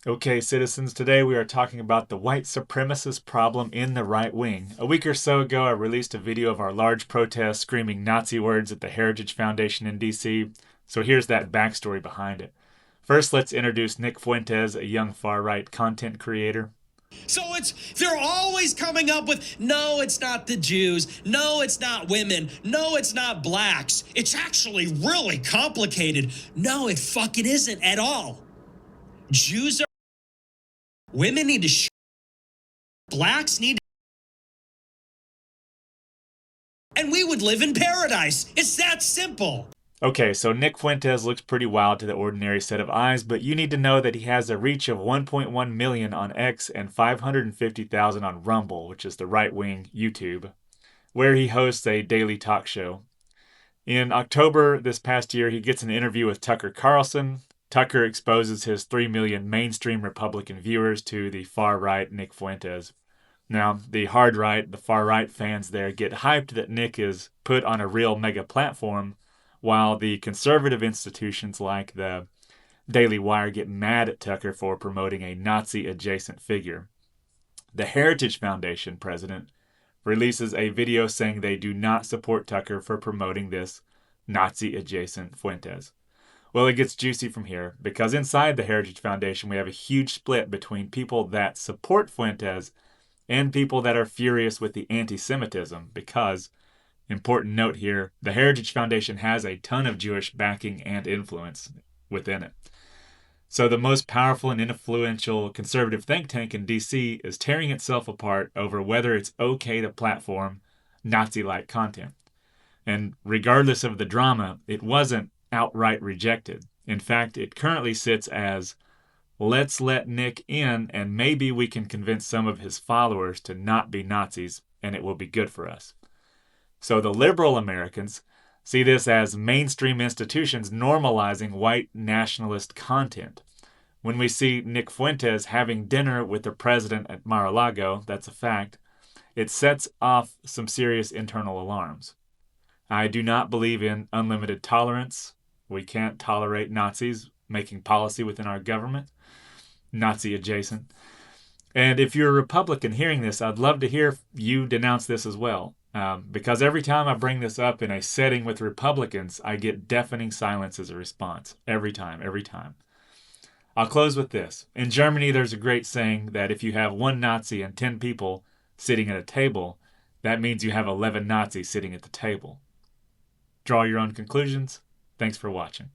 Okay, citizens, today we are talking about the white supremacist problem in the right wing. A week or so ago, I released a video of our large protest screaming Nazi words at the Heritage Foundation in DC, so here's that backstory behind it. First, let's introduce Nick Fuentes, a young far right content creator. So they're always coming up with, no, it's not the Jews. No, it's not women. No, it's not blacks. It's actually really complicated. No, it fucking isn't at all. Jews are, women need to, blacks need to, and we would live in paradise. It's that simple. Okay, so Nick Fuentes looks pretty wild to the ordinary set of eyes, but you need to know that he has a reach of 1.1 million on X and 550,000 on Rumble, which is the right wing YouTube, where he hosts a daily talk show. In October this past year, he gets an interview with Tucker Carlson. Tucker exposes his 3 million mainstream Republican viewers to the far right Nick Fuentes. Now, the hard right, the far right fans there get hyped that Nick is put on a real mega platform, while the conservative institutions like the Daily Wire get mad at Tucker for promoting a Nazi adjacent figure. The Heritage Foundation president releases a video saying they do not support Tucker for promoting this Nazi adjacent Fuentes. Well, it gets juicy from here because inside the Heritage Foundation, we have a huge split between people that support Fuentes and people that are furious with the anti Semitism because, important note here, the Heritage Foundation has a ton of Jewish backing and influence within it. So the most powerful and influential conservative think tank in DC is tearing itself apart over whether it's okay to platform Nazi-like content. And regardless of the drama, it wasn't outright rejected. In fact, it currently sits as let's let Nick in and maybe we can convince some of his followers to not be Nazis and it will be good for us. So the liberal Americans see this as mainstream institutions normalizing white nationalist content. When we see Nick Fuentes having dinner with the president at Mar-a-Lago, that's a fact, it sets off some serious internal alarms. I do not believe in unlimited tolerance. We can't tolerate Nazis making policy within our government, Nazi adjacent. And if you're a Republican hearing this, I'd love to hear you denounce this as well. Because every time I bring this up in a setting with Republicans, I get deafening silence as a response. Every time, every time. I'll close with this. In Germany, there's a great saying that if you have one Nazi and 10 people sitting at a table, that means you have 11 Nazis sitting at the table. Draw your own conclusions. Thanks for watching.